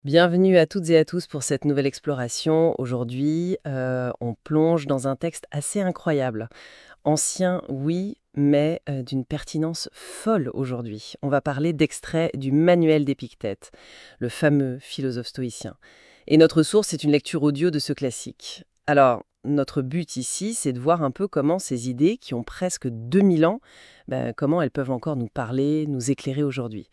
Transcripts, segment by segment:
Bienvenue à toutes et à tous pour cette nouvelle exploration. Aujourd'hui, on plonge dans un texte assez incroyable. Ancien, oui, mais d'une pertinence folle aujourd'hui. On va parler d'extraits du Manuel d'Épictète, le fameux philosophe stoïcien. Et notre source est une lecture audio de ce classique. Alors, notre but ici, c'est de voir un peu comment ces idées, qui ont presque 2000 ans, comment elles peuvent encore nous parler, nous éclairer aujourd'hui.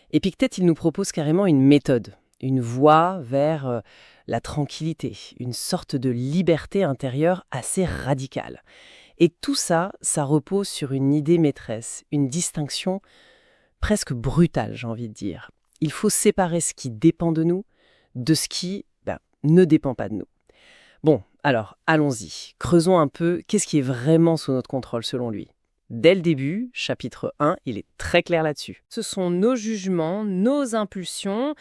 Épictète, il nous propose carrément une méthode, une voie vers la tranquillité, une sorte de liberté intérieure assez radicale. Et tout ça, ça repose sur une idée maîtresse, une distinction presque brutale, j'ai envie de dire. Il faut séparer ce qui dépend de nous de ce qui ne dépend pas de nous. Bon, alors, allons-y. Creusons un peu, qu'est-ce qui est vraiment sous notre contrôle selon lui? Dès le début, chapitre 1, il est très clair là-dessus. Ce sont nos jugements, nos impulsions,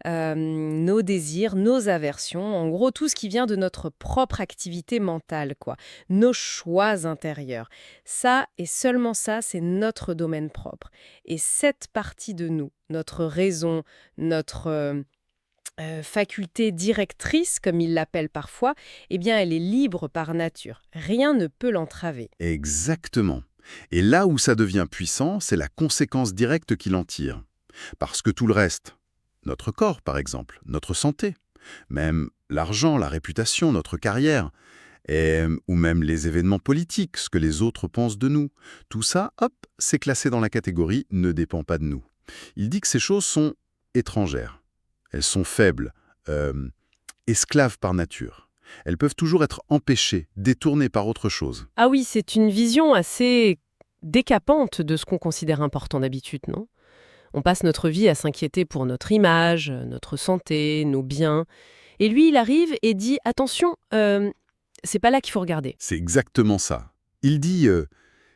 nos désirs, nos aversions, en gros tout ce qui vient de notre propre activité mentale, quoi. Nos choix intérieurs. Ça et seulement ça, c'est notre domaine propre. Et cette partie de nous, notre raison, notre faculté directrice, comme il l'appelle parfois, eh bien elle est libre par nature. Rien ne peut l'entraver. Exactement. Et là où ça devient puissant, c'est la conséquence directe qu'il en tire. Parce que tout le reste, notre corps par exemple, notre santé, même l'argent, la réputation, notre carrière, ou même les événements politiques, ce que les autres pensent de nous, tout ça, hop, c'est classé dans la catégorie ne dépend pas de nous. Il dit que ces choses sont étrangères, elles sont faibles, esclaves par nature. Elles peuvent toujours être empêchées, détournées par autre chose. Ah oui, c'est une vision assez décapante de ce qu'on considère important d'habitude, non? On passe notre vie à s'inquiéter pour notre image, notre santé, nos biens. Et lui, il arrive et dit attention, c'est pas là qu'il faut regarder. C'est exactement ça. Il dit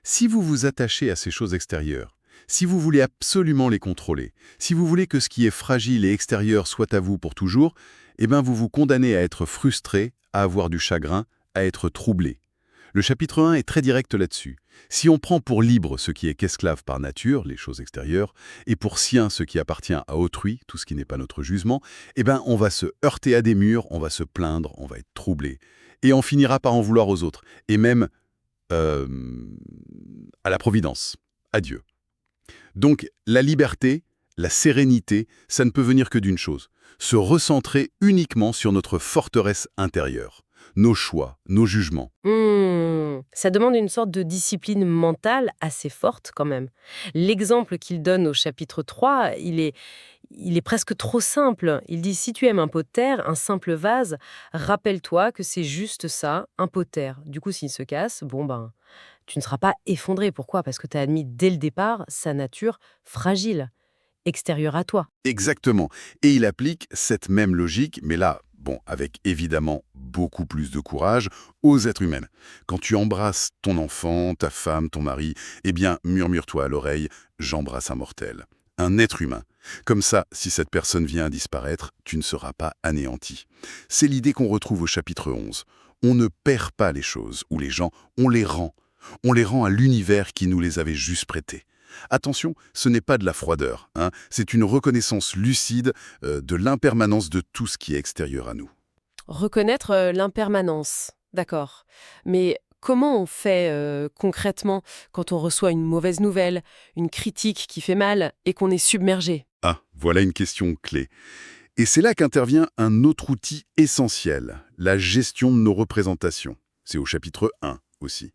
si vous vous attachez à ces choses extérieures, si vous voulez absolument les contrôler, si vous voulez que ce qui est fragile et extérieur soit à vous pour toujours, eh bien vous vous condamnez à être frustré, à avoir du chagrin, à être troublé. Le chapitre 1 est très direct là-dessus. Si on prend pour libre ce qui est qu'esclave par nature, les choses extérieures, et pour sien ce qui appartient à autrui, tout ce qui n'est pas notre jugement, eh ben on va se heurter à des murs, on va se plaindre, on va être troublé. Et on finira par en vouloir aux autres, et même euh, à la providence, à Dieu. Donc la liberté, la sérénité, ça ne peut venir que d'une chose, se recentrer uniquement sur notre forteresse intérieure, nos choix, nos jugements. Ça demande une sorte de discipline mentale assez forte quand même. L'exemple qu'il donne au chapitre 3, il est presque trop simple. Il dit si tu aimes un pot de terre, un simple vase, rappelle-toi que c'est juste ça, un pot de terre. Du coup, s'il se casse, bon ben, tu ne seras pas effondré. Pourquoi? Parce que tu as admis dès le départ sa nature fragile, extérieure à toi. Exactement. Et il applique cette même logique, mais là, bon, avec évidemment beaucoup plus de courage, aux êtres humains. Quand tu embrasses ton enfant, ta femme, ton mari, eh bien, murmure-toi à l'oreille, j'embrasse un mortel. Un être humain. Comme ça, si cette personne vient à disparaître, tu ne seras pas anéanti. C'est l'idée qu'on retrouve au chapitre 11. On ne perd pas les choses, ou les gens, on les rend. On les rend à l'univers qui nous les avait juste prêtés. Attention, ce n'est pas de la froideur, hein, c'est une reconnaissance lucide de l'impermanence de tout ce qui est extérieur à nous. Reconnaître l'impermanence, d'accord. Mais comment on fait concrètement quand on reçoit une mauvaise nouvelle, une critique qui fait mal et qu'on est submergé? Ah, voilà une question clé. Et c'est là qu'intervient un autre outil essentiel, la gestion de nos représentations. C'est au chapitre 1 aussi.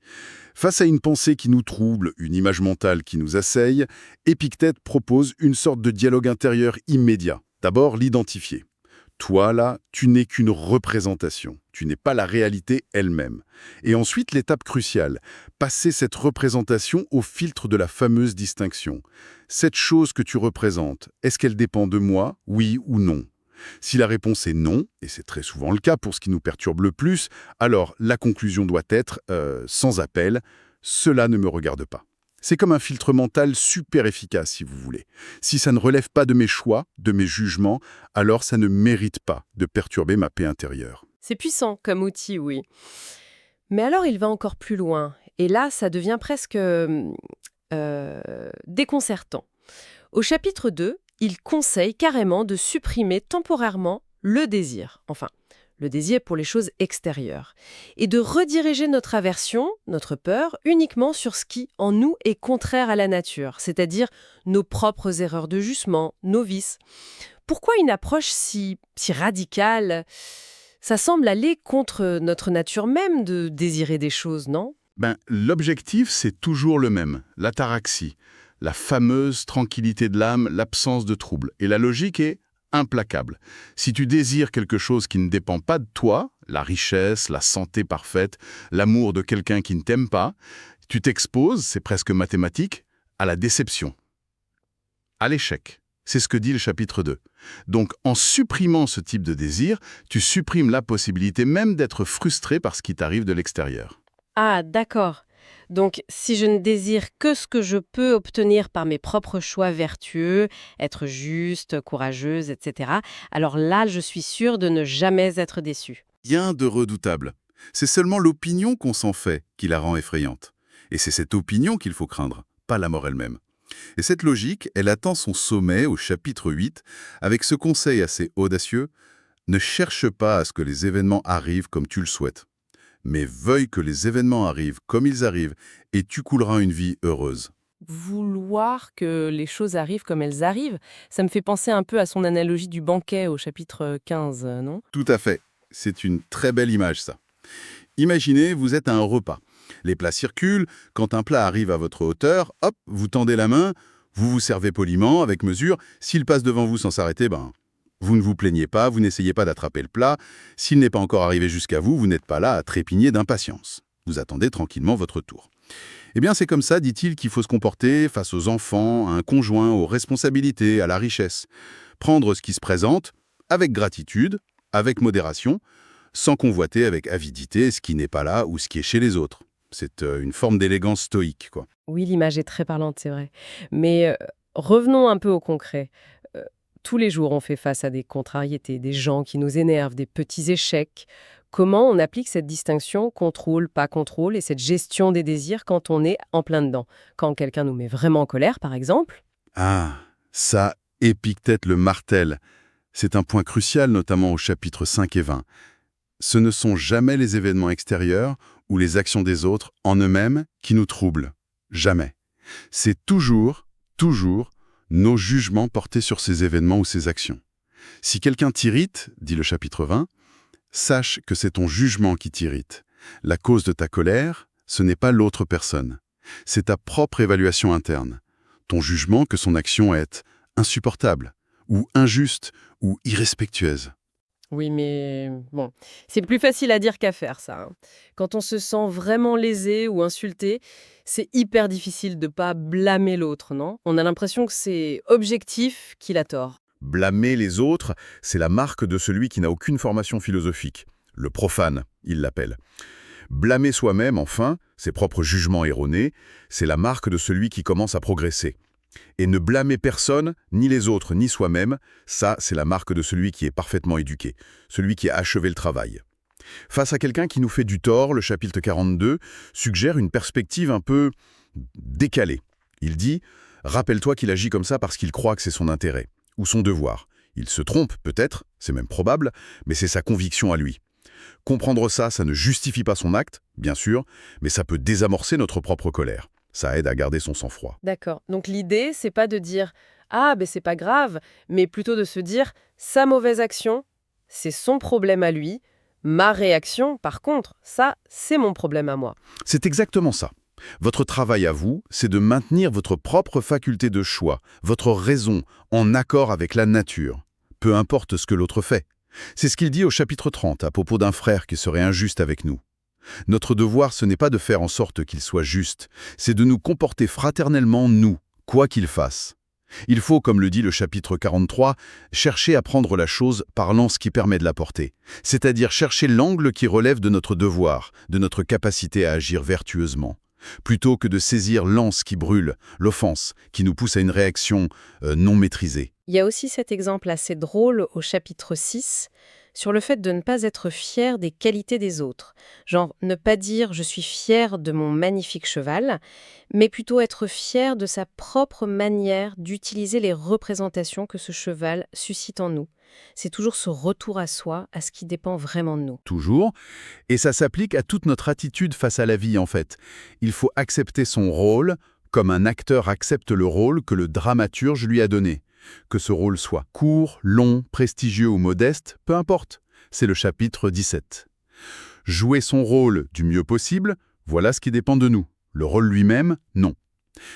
Face à une pensée qui nous trouble, une image mentale qui nous assaille, Épictète propose une sorte de dialogue intérieur immédiat. D'abord, l'identifier. Toi, là, tu n'es qu'une représentation. Tu n'es pas la réalité elle-même. Et ensuite, l'étape cruciale, passer cette représentation au filtre de la fameuse distinction. Cette chose que tu représentes, est-ce qu'elle dépend de moi, oui ou non? Si la réponse est non, et c'est très souvent le cas pour ce qui nous perturbe le plus, alors la conclusion doit être, sans appel, cela ne me regarde pas. C'est comme un filtre mental super efficace, si vous voulez. Si ça ne relève pas de mes choix, de mes jugements, alors ça ne mérite pas de perturber ma paix intérieure. C'est puissant comme outil, oui. Mais alors il va encore plus loin. Et là, ça devient presque déconcertant. Au chapitre 2, il conseille carrément de supprimer temporairement le désir, enfin, le désir pour les choses extérieures, et de rediriger notre aversion, notre peur, uniquement sur ce qui, en nous, est contraire à la nature, c'est-à-dire nos propres erreurs de jugement, nos vices. Pourquoi une approche si radicale? Ça semble aller contre notre nature même de désirer des choses, non? L'objectif, c'est toujours le même, l'ataraxie, la fameuse tranquillité de l'âme, l'absence de trouble. Et la logique est implacable. Si tu désires quelque chose qui ne dépend pas de toi, la richesse, la santé parfaite, l'amour de quelqu'un qui ne t'aime pas, tu t'exposes, c'est presque mathématique, à la déception, à l'échec. C'est ce que dit le chapitre 2. Donc, en supprimant ce type de désir, tu supprimes la possibilité même d'être frustré par ce qui t'arrive de l'extérieur. Ah, d'accord. Donc, si je ne désire que ce que je peux obtenir par mes propres choix vertueux, être juste, courageuse, etc., alors là, je suis sûre de ne jamais être déçue. Rien de redoutable. C'est seulement l'opinion qu'on s'en fait qui la rend effrayante. Et c'est cette opinion qu'il faut craindre, pas la mort elle-même. Et cette logique, elle atteint son sommet au chapitre 8, avec ce conseil assez audacieux: ne cherche pas à ce que les événements arrivent comme tu le souhaites, mais veuille que les événements arrivent comme ils arrivent, et tu couleras une vie heureuse. Vouloir que les choses arrivent comme elles arrivent, ça me fait penser un peu à son analogie du banquet au chapitre 15, non? Tout à fait. C'est une très belle image, ça. Imaginez, vous êtes à un repas. Les plats circulent, quand un plat arrive à votre hauteur, hop, vous tendez la main, vous vous servez poliment, avec mesure. S'il passe devant vous sans s'arrêter, vous ne vous plaignez pas, vous n'essayez pas d'attraper le plat. S'il n'est pas encore arrivé jusqu'à vous, vous n'êtes pas là à trépigner d'impatience. Vous attendez tranquillement votre tour. Eh bien, c'est comme ça, dit-il, qu'il faut se comporter face aux enfants, à un conjoint, aux responsabilités, à la richesse. Prendre ce qui se présente, avec gratitude, avec modération, sans convoiter avec avidité ce qui n'est pas là ou ce qui est chez les autres. C'est une forme d'élégance stoïque, quoi. Oui, l'image est très parlante, c'est vrai. Mais revenons un peu au concret. Euh, Tous les jours, on fait face à des contrariétés, des gens qui nous énervent, des petits échecs. Comment on applique cette distinction contrôle, pas contrôle, et cette gestion des désirs quand on est en plein dedans? Quand quelqu'un nous met vraiment en colère, par exemple? Ah, ça, Épictète le martèle. C'est un point crucial, notamment au chapitre 5 et 20. Ce ne sont jamais les événements extérieurs ou les actions des autres en eux-mêmes qui nous troublent. Jamais. C'est toujours nos jugements portés sur ces événements ou ces actions. Si quelqu'un t'irrite, dit le chapitre 20, sache que c'est ton jugement qui t'irrite. La cause de ta colère, ce n'est pas l'autre personne. C'est ta propre évaluation interne. Ton jugement que son action est insupportable, ou injuste, ou irrespectueuse. Oui, mais bon, c'est plus facile à dire qu'à faire, ça, hein. Quand on se sent vraiment lésé ou insulté, c'est hyper difficile de pas blâmer l'autre, non? On a l'impression que c'est objectif qu'il a tort. Blâmer les autres, c'est la marque de celui qui n'a aucune formation philosophique. Le profane, il l'appelle. Blâmer soi-même, enfin, ses propres jugements erronés, c'est la marque de celui qui commence à progresser. Et ne blâmer personne, ni les autres, ni soi-même, ça, c'est la marque de celui qui est parfaitement éduqué, celui qui a achevé le travail. Face à quelqu'un qui nous fait du tort, le chapitre 42 suggère une perspective un peu décalée. Il dit « Rappelle-toi qu'il agit comme ça parce qu'il croit que c'est son intérêt, ou son devoir. Il se trompe, peut-être, c'est même probable, mais c'est sa conviction à lui. Comprendre ça, ça ne justifie pas son acte, bien sûr, mais ça peut désamorcer notre propre colère. Ça aide à garder son sang-froid. » D'accord. Donc l'idée, c'est pas de dire ah, ben c'est pas grave, mais plutôt de se dire sa mauvaise action, c'est son problème à lui. Ma réaction, par contre, ça, c'est mon problème à moi. C'est exactement ça. Votre travail à vous, c'est de maintenir votre propre faculté de choix, votre raison, en accord avec la nature, peu importe ce que l'autre fait. C'est ce qu'il dit au chapitre 30 à propos d'un frère qui serait injuste avec nous. Notre devoir, ce n'est pas de faire en sorte qu'il soit juste, c'est de nous comporter fraternellement, nous, quoi qu'il fasse. Il faut, comme le dit le chapitre 43, chercher à prendre la chose par l'angle qui permet de la porter, c'est-à-dire chercher l'angle qui relève de notre devoir, de notre capacité à agir vertueusement, plutôt que de saisir l'anse qui brûle, l'offense, qui nous pousse à une réaction non maîtrisée. Il y a aussi cet exemple assez drôle au chapitre 6. sur le fait de ne pas être fier des qualités des autres. Genre, ne pas dire je suis fier de mon magnifique cheval, mais plutôt être fier de sa propre manière d'utiliser les représentations que ce cheval suscite en nous. C'est toujours ce retour à soi, à ce qui dépend vraiment de nous. Toujours. Et ça s'applique à toute notre attitude face à la vie, en fait. Il faut accepter son rôle comme un acteur accepte le rôle que le dramaturge lui a donné. Que ce rôle soit court, long, prestigieux ou modeste, peu importe. C'est le chapitre 17. Jouer son rôle du mieux possible, voilà ce qui dépend de nous. Le rôle lui-même, non.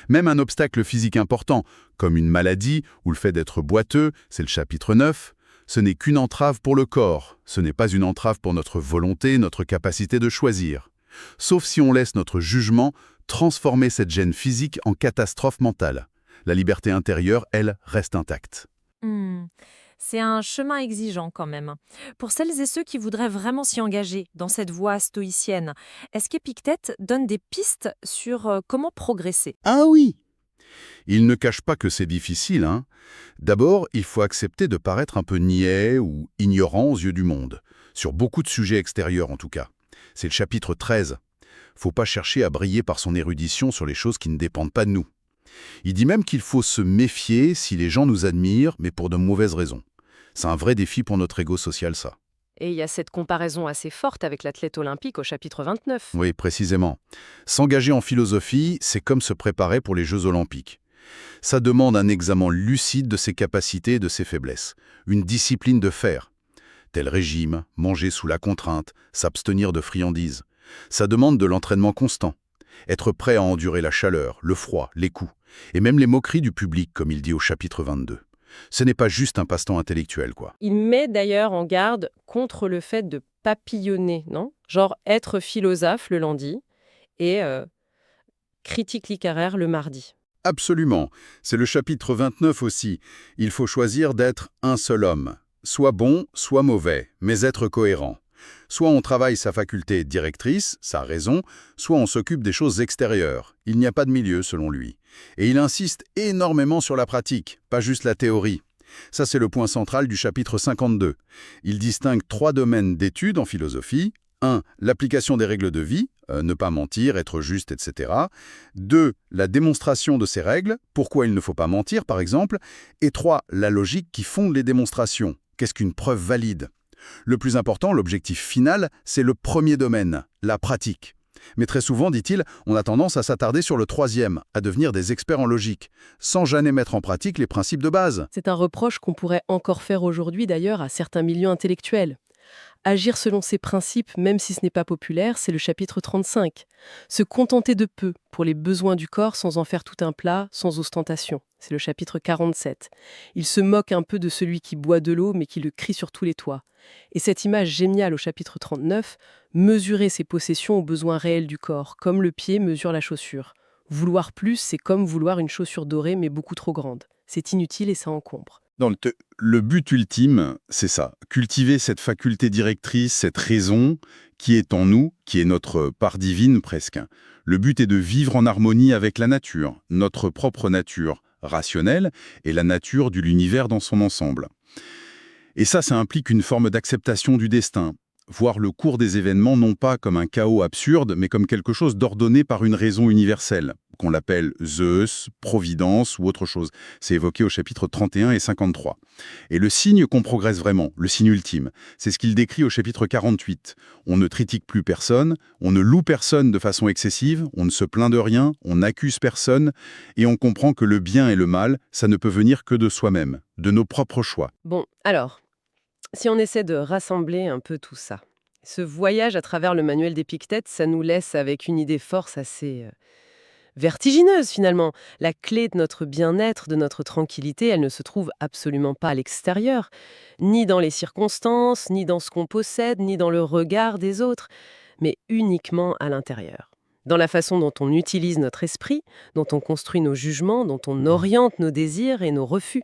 Même un obstacle physique important, comme une maladie ou le fait d'être boiteux, c'est le chapitre 9, ce n'est qu'une entrave pour le corps, ce n'est pas une entrave pour notre volonté, notre capacité de choisir. Sauf si on laisse notre jugement transformer cette gêne physique en catastrophe mentale. La liberté intérieure, elle, reste intacte. C'est un chemin exigeant quand même. Pour celles et ceux qui voudraient vraiment s'y engager dans cette voie stoïcienne, est-ce qu'Épictète donne des pistes sur comment progresser? Ah oui! Il ne cache pas que c'est difficile, hein. D'abord, il faut accepter de paraître un peu niais ou ignorant aux yeux du monde, sur beaucoup de sujets extérieurs en tout cas. C'est le chapitre 13. Faut pas chercher à briller par son érudition sur les choses qui ne dépendent pas de nous. Il dit même qu'il faut se méfier si les gens nous admirent, mais pour de mauvaises raisons. C'est un vrai défi pour notre ego social, ça. Et il y a cette comparaison assez forte avec l'athlète olympique au chapitre 29. Oui, précisément. S'engager en philosophie, c'est comme se préparer pour les Jeux olympiques. Ça demande un examen lucide de ses capacités et de ses faiblesses. Une discipline de fer. Tel régime, manger sous la contrainte, s'abstenir de friandises. Ça demande de l'entraînement constant. Être prêt à endurer la chaleur, le froid, les coups. Et même les moqueries du public, comme il dit au chapitre 22. Ce n'est pas juste un passe-temps intellectuel, quoi. Il met d'ailleurs en garde contre le fait de papillonner, non? Genre être philosophe le lundi et critique littéraire le mardi. Absolument. C'est le chapitre 29 aussi. Il faut choisir d'être un seul homme. Soit bon, soit mauvais, mais être cohérent. Soit on travaille sa faculté directrice, sa raison, soit on s'occupe des choses extérieures. Il n'y a pas de milieu, selon lui. Et il insiste énormément sur la pratique, pas juste la théorie. Ça, c'est le point central du chapitre 52. Il distingue 3 domaines d'études en philosophie. 1. L'application des règles de vie, ne pas mentir, être juste, etc. 2. La démonstration de ces règles, pourquoi il ne faut pas mentir, par exemple. Et 3. La logique qui fonde les démonstrations. Qu'est-ce qu'une preuve valide ? Le plus important, l'objectif final, c'est le premier domaine, la pratique. Mais très souvent, dit-il, on a tendance à s'attarder sur le 3e, à devenir des experts en logique, sans jamais mettre en pratique les principes de base. C'est un reproche qu'on pourrait encore faire aujourd'hui d'ailleurs à certains milieux intellectuels. Agir selon ses principes, même si ce n'est pas populaire, c'est le chapitre 35. Se contenter de peu pour les besoins du corps sans en faire tout un plat, sans ostentation. C'est le chapitre 47. Il se moque un peu de celui qui boit de l'eau mais qui le crie sur tous les toits. Et cette image géniale au chapitre 39, mesurer ses possessions aux besoins réels du corps, comme le pied mesure la chaussure. Vouloir plus, c'est comme vouloir une chaussure dorée mais beaucoup trop grande. C'est inutile et ça encombre. Le but ultime, c'est ça, cultiver cette faculté directrice, cette raison qui est en nous, qui est notre part divine presque. Le but est de vivre en harmonie avec la nature, notre propre nature rationnelle et la nature de l'univers dans son ensemble. Et ça implique une forme d'acceptation du destin, voir le cours des événements non pas comme un chaos absurde, mais comme quelque chose d'ordonné par une raison universelle, qu'on l'appelle Zeus, Providence ou autre chose. C'est évoqué au chapitre 31 et 53. Et le signe qu'on progresse vraiment, le signe ultime, c'est ce qu'il décrit au chapitre 48. On ne critique plus personne, on ne loue personne de façon excessive, on ne se plaint de rien, on n'accuse personne, et on comprend que le bien et le mal, ça ne peut venir que de soi-même, de nos propres choix. Bon, alors, si on essaie de rassembler un peu tout ça, ce voyage à travers le manuel d'Épictète, ça nous laisse avec une idée force assez vertigineuse finalement. La clé de notre bien-être, de notre tranquillité, elle ne se trouve absolument pas à l'extérieur, ni dans les circonstances, ni dans ce qu'on possède, ni dans le regard des autres, mais uniquement à l'intérieur. Dans la façon dont on utilise notre esprit, dont on construit nos jugements, dont on oriente nos désirs et nos refus.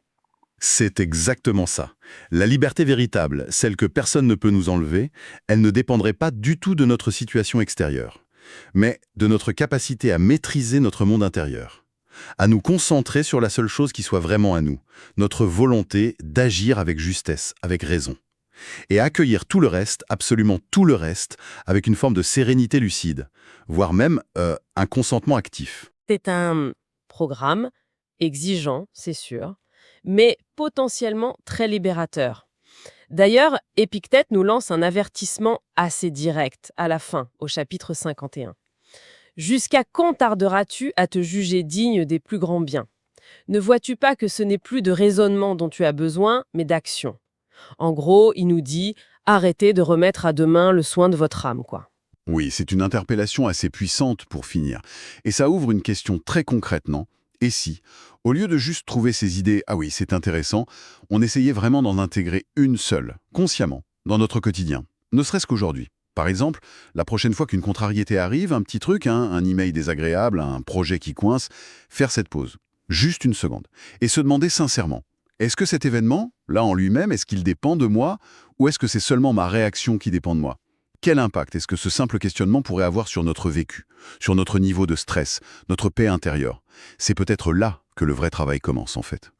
C'est exactement ça. La liberté véritable, celle que personne ne peut nous enlever, elle ne dépendrait pas du tout de notre situation extérieure, mais de notre capacité à maîtriser notre monde intérieur, à nous concentrer sur la seule chose qui soit vraiment à nous, notre volonté d'agir avec justesse, avec raison. Et accueillir tout le reste, absolument tout le reste, avec une forme de sérénité lucide, voire même un consentement actif. C'est un programme exigeant, c'est sûr, mais potentiellement très libérateur. D'ailleurs, Épictète nous lance un avertissement assez direct à la fin, au chapitre 51. Jusqu'à quand tarderas-tu à te juger digne des plus grands biens? Ne vois-tu pas que ce n'est plus de raisonnement dont tu as besoin, mais d'action? En gros, il nous dit « Arrêtez de remettre à demain le soin de votre âme », quoi. Oui, c'est une interpellation assez puissante pour finir. Et ça ouvre une question très concrète, non? Et si, au lieu de juste trouver ces idées « Ah oui, c'est intéressant », on essayait vraiment d'en intégrer une seule, consciemment, dans notre quotidien, ne serait-ce qu'aujourd'hui. Par exemple, la prochaine fois qu'une contrariété arrive, un petit truc, un email désagréable, un projet qui coince, faire cette pause, juste une seconde, et se demander sincèrement, est-ce que cet événement, là en lui-même, est-ce qu'il dépend de moi, ou est-ce que c'est seulement ma réaction qui dépend de moi? Quel impact est-ce que ce simple questionnement pourrait avoir sur notre vécu, sur notre niveau de stress, notre paix intérieure? C'est peut-être là que le vrai travail commence, en fait.